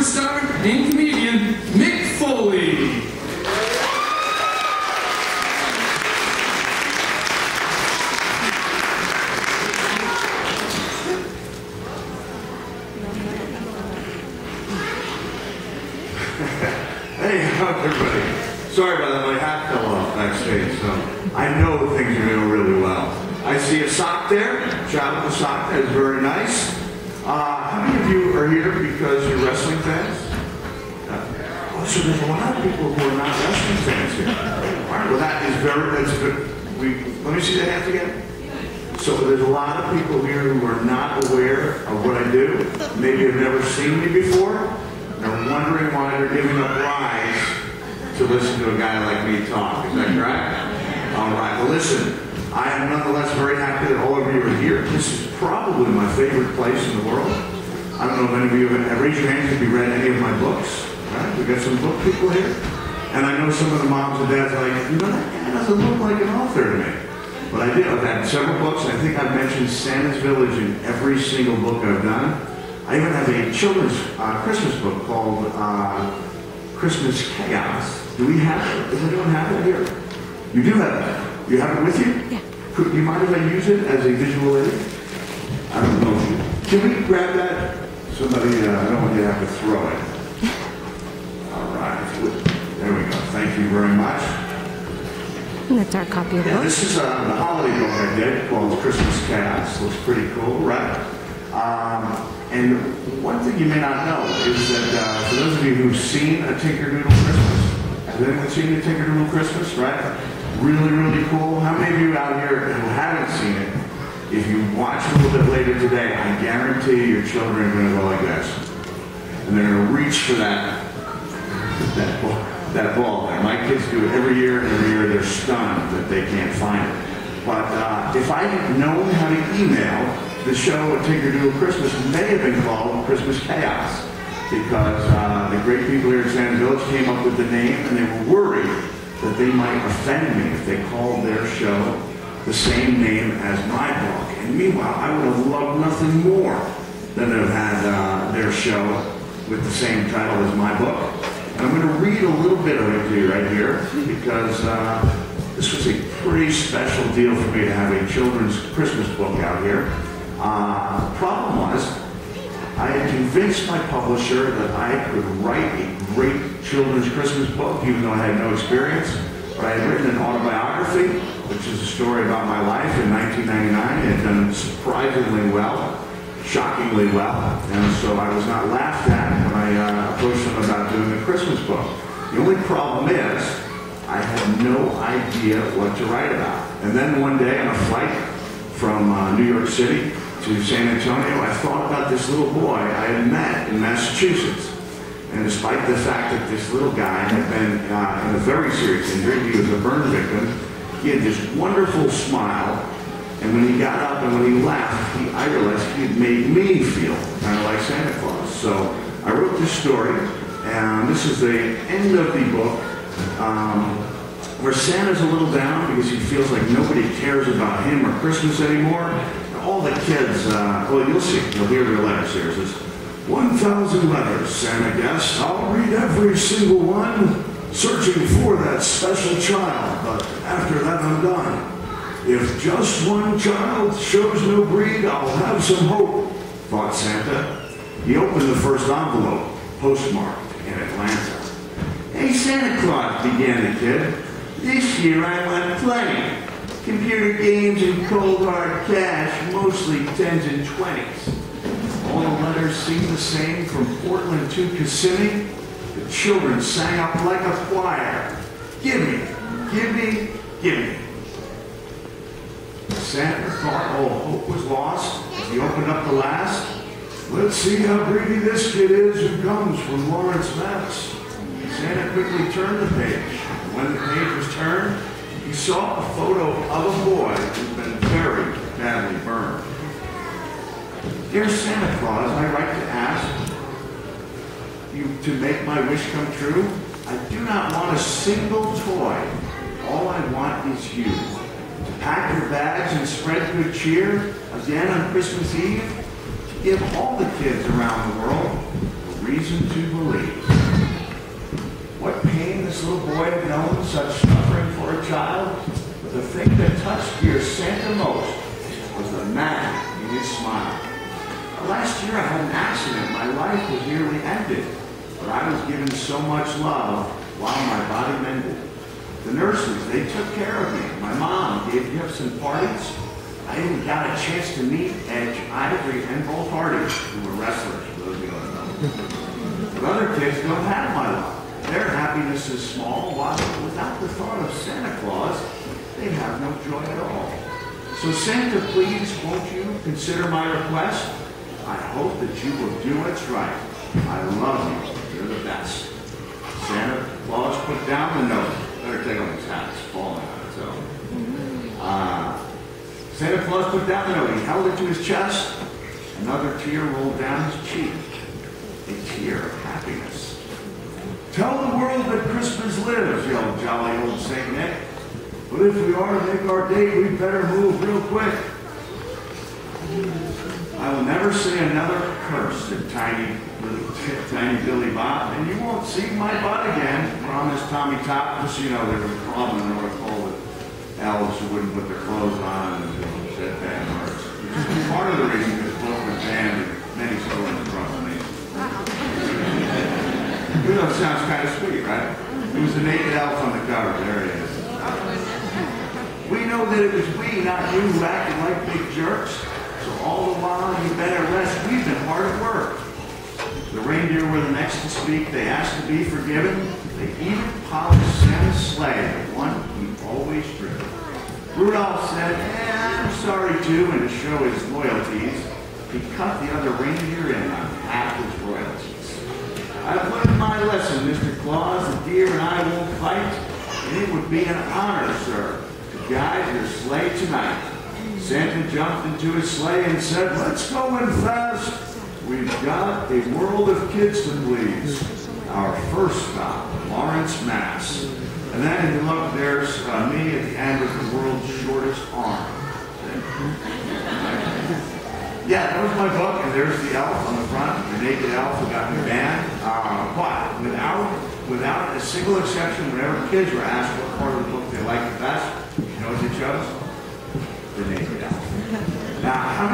superstar and comedian, Mick Foley. Hey, how's everybody? Sorry about that, my hat fell off backstage, so I know things are going really well. I see a sock there. Shout out to Socko, that is very nice. How many of you are here because you're wrestling fans? Oh, so there's a lot of people who are not wrestling fans here. All right, well that's good. Let me see the hands again. So there's a lot of people here who are not aware of what I do. Maybe have never seen me before. They're wondering why they're giving up rides to listen to a guy like me talk. Is that correct? All right. Well, listen, I am nonetheless very happy that all of you are here. This is probably my favorite place in the world. I don't know if any of you have raised your hands if you read any of my books. Right? We got some book people here. And I know some of the moms and dads are like, you know, that guy doesn't look like an author to me. But I did. I've had several books. I think I've mentioned Santa's Village in every single book I've done. I even have a children's Christmas book called Christmas Chaos. Do we have it? Does anyone have it here? You do have it. You have it with you? Yeah. Do you mind if I use it as a visual aid? I don't know. Can we grab that? Somebody, I don't want you to have to throw it. All right. There we go. Thank you very much. And that's our copy of the book. This is the holiday book I did called Christmas Chaos. Looks pretty cool, right? And one thing you may not know is that for those of you who've seen A Tinkerdoodle Christmas, has anyone seen A Tinkerdoodle Christmas, right? Really, really cool. How many of you out here who haven't seen it, if you watch a little bit later today, I guarantee your children are going to go like this. And they're going to reach for that ball there. My kids do it every year, and every year they're stunned that they can't find it. But if I had known how to email, the show, A Tinkerdoodle Christmas, may have been called Christmas Chaos because the great people here at Santa's Village came up with the name, and they were worried that they might offend me if they called their show the same name as my book. And meanwhile, I would have loved nothing more than to have had their show with the same title as my book. And I'm going to read a little bit of it to you right here because this was a pretty special deal for me to have a children's Christmas book out here. The problem was, I had convinced my publisher that I could write a great children's Christmas book, even though I had no experience. But I had written an autobiography, which is a story about my life in 1999. It had done surprisingly well, shockingly well. And so I was not laughed at when I approached them about doing a Christmas book. The only problem is, I had no idea what to write about. And then one day on a flight from New York City to San Antonio, I thought about this little boy I had met in Massachusetts. And despite the fact that this little guy had been in a very serious injury, he was a burn victim, he had this wonderful smile. And when he got up and when he left, I realized he had made me feel kind of like Santa Claus. So I wrote this story, and this is the end of the book, where Santa's a little down because he feels like nobody cares about him or Christmas anymore. All the kids, well, you'll see, you'll hear their letters here. It says, 1,000 letters, Santa guessed. I'll read every single one, searching for that special child, but after that I'm done. If just one child shows no greed, I'll have some hope, thought Santa. He opened the first envelope, postmarked in Atlanta. Hey, Santa Claus, began the kid. This year I want plenty. Computer games and cold hard cash, mostly 10s and 20s. All the letters seemed the same from Portland to Kissimmee. The children sang up like a choir. Gimme, gimme, gimme. Santa thought all hope was lost as he opened up the last. Let's see how greedy this kid is who comes from Lawrence, Mass. Santa quickly turned the page. When the page was turned, he saw a photo of a boy who'd been very badly burned. Dear Santa Claus, I write to ask you to make my wish come true. I do not want a single toy. All I want is you. To pack your bags and spread good cheer again on Christmas Eve. To give all the kids around the world a reason to believe. What pain this little boy had known, such suffering for a child, but the thing that touched dear Santa most was the magic in his smile. Last year I had an accident. My life was nearly ended, but I was given so much love while my body mended. The nurses, they took care of me. My mom gave gifts and parties. I even got a chance to meet Edge, Ivory, and both Hardy, who were wrestlers, for those of you who don't know. But other kids don't have my love. Their happiness is small, while without the thought of Santa Claus, they have no joy at all. So Santa, please, won't you consider my request? I hope that you will do what's right. I love you. You're the best. Santa Claus put down the note. Better take off his hat. It's falling on its own. Santa Claus put down the note. He held it to his chest. Another tear rolled down his cheek. A tear of happiness. Tell the world that Christmas lives, yelled jolly old Saint Nick. But if we are to make our date, we'd better move real quick. I will never say another curse, said tiny Billy Bob, and you won't see my butt again, promised Tommy Top. Just so you know, there was a problem in the North Pole with elves who wouldn't put their clothes on and said bad words. Part of the reason is both were banned and many stolen across the nation. Even though it sounds kind of sweet, right? It was the naked elf on the cover. There it is. We know that it was we, not you, who acted like big jerks. So all the while you've been at rest, we've been hard at work. The reindeer were the next to speak. They asked to be forgiven. They even polished Santa's sleigh, the one he always driven. Rudolph said, I'm sorry too, and to show his loyalties, he cut the other reindeer in on half his royalties. I've learned my lesson, Mr. Claus. The deer and I won't fight, and it would be an honor, sir, to guide your sleigh tonight. Santa jumped into his sleigh and said, let's go in fast. We've got a world of kids to please. Our first stop, Lawrence, Mass. And then if you look, there's me at the end with the world's shortest arm. Yeah, that was my book, and there's the elf on the front, the naked elf who got me banned. But without a single exception, whenever kids were asked what part of the book they liked the best, you know what they chose? The naked elf. Now, how many